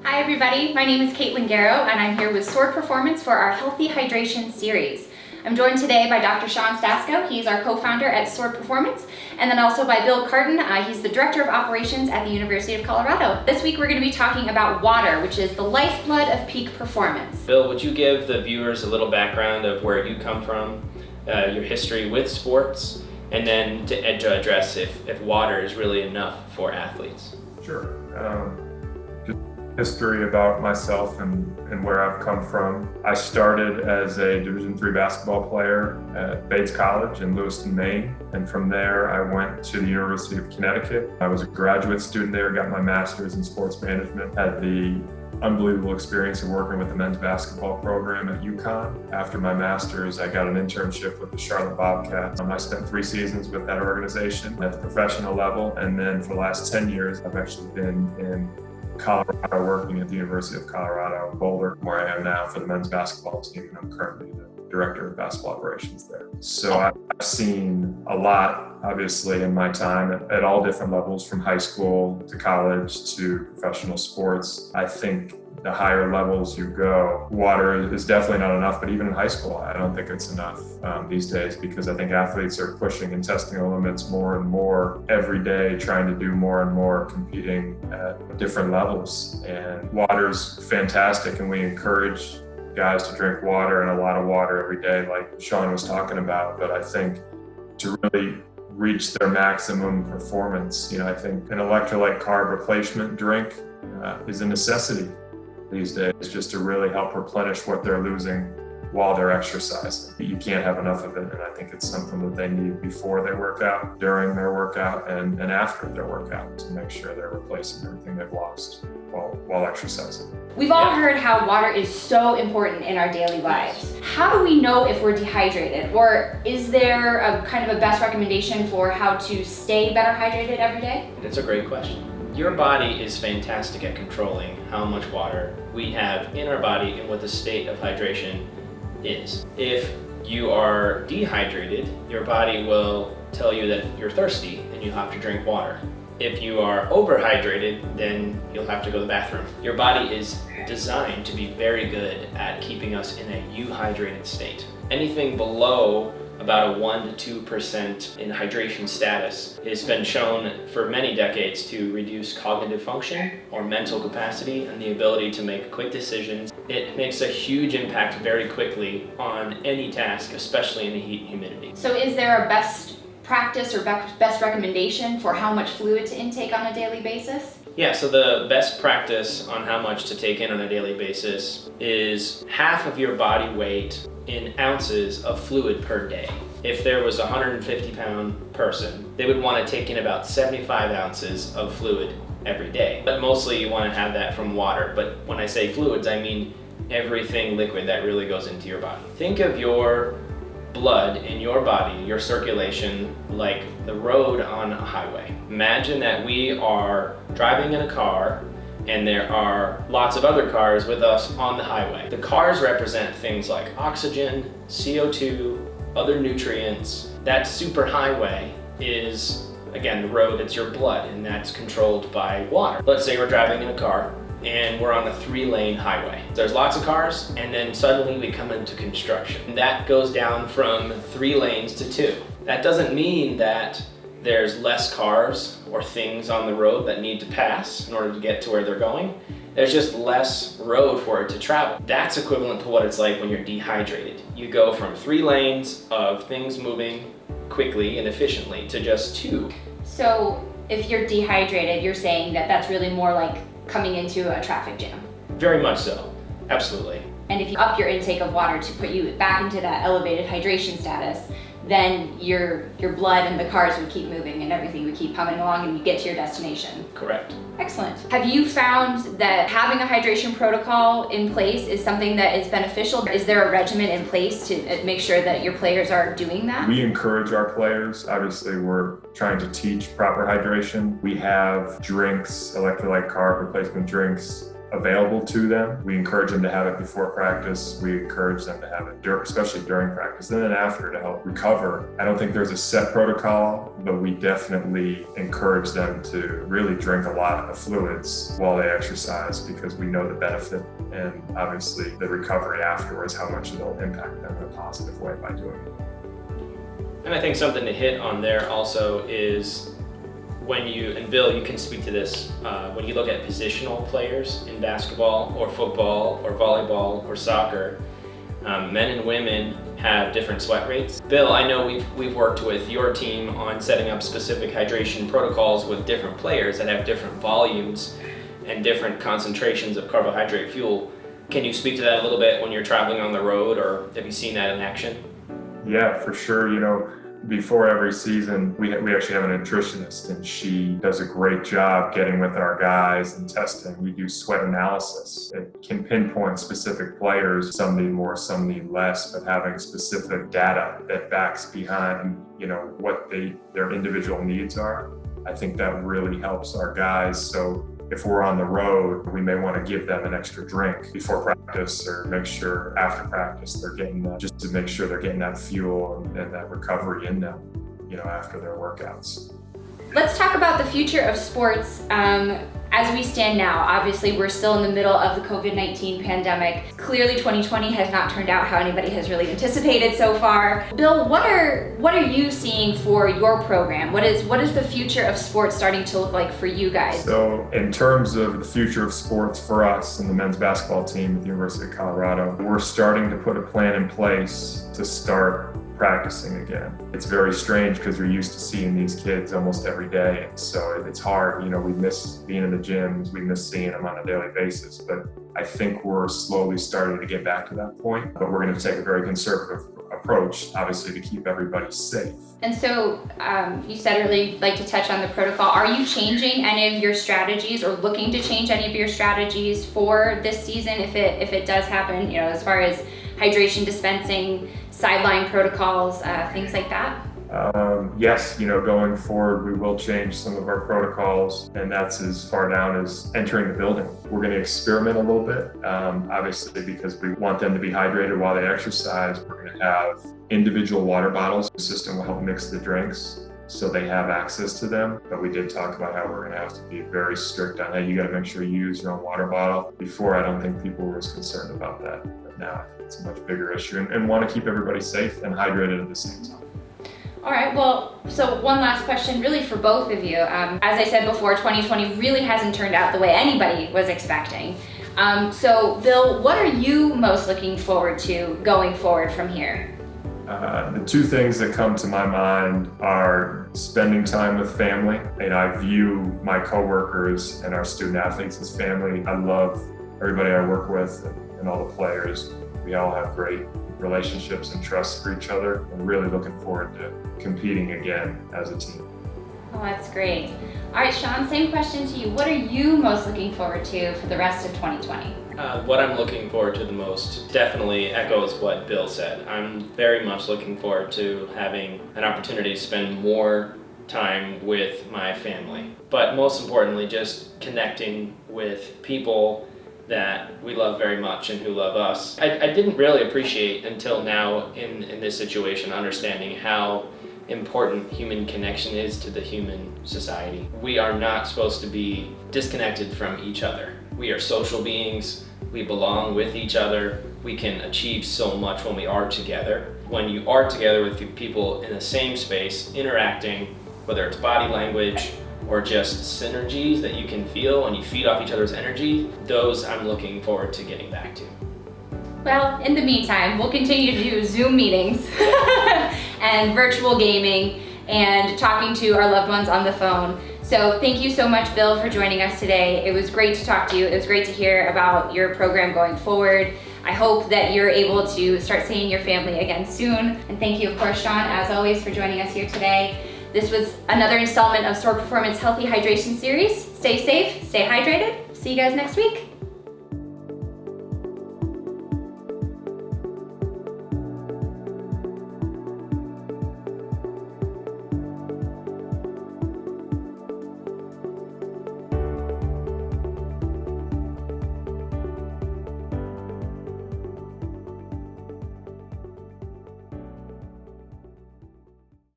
Hi everybody, my name is Caitlin Garrow and I'm here with Sword Performance for our Healthy Hydration series. I'm joined today by Dr. Sean Stasko. He's our co-founder at Sword Performance, and then also by Bill Cartun. He's the Director of Operations at the University of Colorado. This week we're going to be talking about water, which is the lifeblood of peak performance. Bill, would you give the viewers a little background of where you come from, your history with sports, and then to address if water is really enough for athletes? Sure. Just history about myself and where I've come from. I started as a Division III basketball player at Bates College in Lewiston, Maine. And from there, I went to the University of Connecticut. I was a graduate student there, got my master's in sports management, had the unbelievable experience of working with the men's basketball program at UConn. After my master's, I got an internship with the Charlotte Bobcats. I spent 3 seasons with that organization at the professional level. And then for the last 10 years, I've actually been in Colorado working at the University of Colorado, Boulder, where I am now for the men's basketball team. And I'm currently the Director of Basketball Operations there. So I've seen a lot, obviously, in my time at all different levels, from high school to college to professional sports. I think the higher levels you go, water is definitely not enough, but even in high school, I don't think it's enough these days, because I think athletes are pushing and testing the limits more and more every day, trying to do more and more, competing at different levels. And water's fantastic, and we encourage guys to drink water, and a lot of water every day, like Sean was talking about. But I think to really reach their maximum performance, I think an electrolyte carb replacement drink is a necessity these days, just to really help replenish what they're losing while they're exercising. You can't have enough of it, and I think it's something that they need before they work out, during their workout, and after their workout, to make sure they're replacing everything they've lost while exercising. We've all heard how water is so important in our daily lives. How do we know if we're dehydrated? Or is there a kind of a best recommendation for how to stay better hydrated every day? That's a great question. Your body is fantastic at controlling how much water we have in our body and what the state of hydration is. If you are dehydrated, your body will tell you that you're thirsty and you have to drink water. If you are overhydrated, then you'll have to go to the bathroom. Your body is designed to be very good at keeping us in a euhydrated state. Anything below about a 1% to 2% in hydration status has been shown for many decades to reduce cognitive function or mental capacity and the ability to make quick decisions. It makes a huge impact very quickly on any task, especially in the heat and humidity. So is there a best practice or best recommendation for how much fluid to intake on a daily basis? Yeah, so the best practice on how much to take in on a daily basis is half of your body weight in ounces of fluid per day. If there was a 150-pound person, they would want to take in about 75 ounces of fluid every day. But mostly you want to have that from water. But when I say fluids, I mean everything liquid that really goes into your body. Think of your blood in your body, your circulation, like the road on a highway. Imagine that we are driving in a car and there are lots of other cars with us on the highway. The cars represent things like oxygen, CO2, other nutrients. That superhighway is, again, the road, it's your blood, and that's controlled by water. Let's say we're driving in a car and we're on a 3-lane highway. There's lots of cars, and then suddenly we come into construction. That goes down from 3 lanes to 2. That doesn't mean that there's less cars or things on the road that need to pass in order to get to where they're going. There's just less road for it to travel. That's equivalent to what it's like when you're dehydrated. You go from 3 lanes of things moving quickly and efficiently to just 2. So if you're dehydrated, you're saying that that's really more like coming into a traffic jam. Very much so, absolutely. And if you up your intake of water to put you back into that elevated hydration status, then your blood and the cars would keep moving and everything would keep humming along and you get to your destination. Correct. Excellent. Have you found that having a hydration protocol in place is something that is beneficial? Is there a regimen in place to make sure that your players are doing that? We encourage our players. Obviously, we're trying to teach proper hydration. We have drinks, electrolyte carb replacement drinks available to them. We encourage them to have it before practice. We encourage them to have it, especially during practice, and then after to help recover. I don't think there's a set protocol, but we definitely encourage them to really drink a lot of fluids while they exercise, because we know the benefit and obviously the recovery afterwards, how much it'll impact them in a positive way by doing it. And I think something to hit on there also is when and Bill, you can speak to this, when you look at positional players in basketball or football or volleyball or soccer, men and women have different sweat rates. Bill, I know we've worked with your team on setting up specific hydration protocols with different players that have different volumes and different concentrations of carbohydrate fuel. Can you speak to that a little bit when you're traveling on the road, or have you seen that in action? Yeah, for sure. Before every season, we actually have a nutritionist, and she does a great job getting with our guys and testing. We do sweat analysis. It can pinpoint specific players. Some need more, some need less, but having specific data that backs behind, what their individual needs are, I think that really helps our guys. So if we're on the road, we may want to give them an extra drink before practice, or make sure after practice they're getting that, just to make sure they're getting that fuel and that recovery in them, after their workouts. Let's talk about the future of sports as we stand now. Obviously, we're still in the middle of the COVID-19 pandemic. Clearly, 2020 has not turned out how anybody has really anticipated so far. Bill, what are you seeing for your program? What is the future of sports starting to look like for you guys? So, in terms of the future of sports for us and the men's basketball team at the University of Colorado, we're starting to put a plan in place to start practicing again. It's very strange because we're used to seeing these kids almost every day, and so it's hard. We miss being in the gyms, we miss seeing them on a daily basis, but I think we're slowly starting to get back to that point. But we're going to take a very conservative approach, obviously, to keep everybody safe. And so you said earlier you'd like to touch on the protocol. Are you changing any of your strategies, or looking to change any of your strategies for this season if it does happen, as far as hydration dispensing, sideline protocols, things like that? Yes, going forward, we will change some of our protocols, and that's as far down as entering the building. We're going to experiment a little bit, obviously, because we want them to be hydrated while they exercise. We're going to have individual water bottles. The system will help mix the drinks so they have access to them. But we did talk about how we're going to have to be very strict on that. You got to make sure you use your own water bottle. Before, I don't think people were as concerned about that. But now I think it's a much bigger issue, and want to keep everybody safe and hydrated at the same time. All right, well, so one last question really for both of you. As I said before, 2020 really hasn't turned out the way anybody was expecting. So Bill, what are you most looking forward to going forward from here? The two things that come to my mind are spending time with family, and I view my coworkers and our student athletes as family. I love everybody I work with and all the players. We all have great relationships and trust for each other. I'm really looking forward to competing again as a team. Oh, that's great. All right, Sean, same question to you. What are you most looking forward to for the rest of 2020? What I'm looking forward to the most definitely echoes what Bill said. I'm very much looking forward to having an opportunity to spend more time with my family, but most importantly, just connecting with people that we love very much and who love us. I didn't really appreciate until now in this situation, understanding how important human connection is to the human society. We are not supposed to be disconnected from each other. We are social beings. We belong with each other. We can achieve so much when we are together. When you are together with people in the same space, interacting, whether it's body language or just synergies that you can feel when you feed off each other's energy, those I'm looking forward to getting back to. Well, in the meantime, we'll continue to do Zoom meetings and virtual gaming and talking to our loved ones on the phone. So thank you so much, Bill, for joining us today. It was great to talk to you. It was great to hear about your program going forward. I hope that you're able to start seeing your family again soon. And thank you, of course, Sean, as always, for joining us here today. This was another installment of SOAR Performance Healthy Hydration Series. Stay safe, stay hydrated. See you guys next week.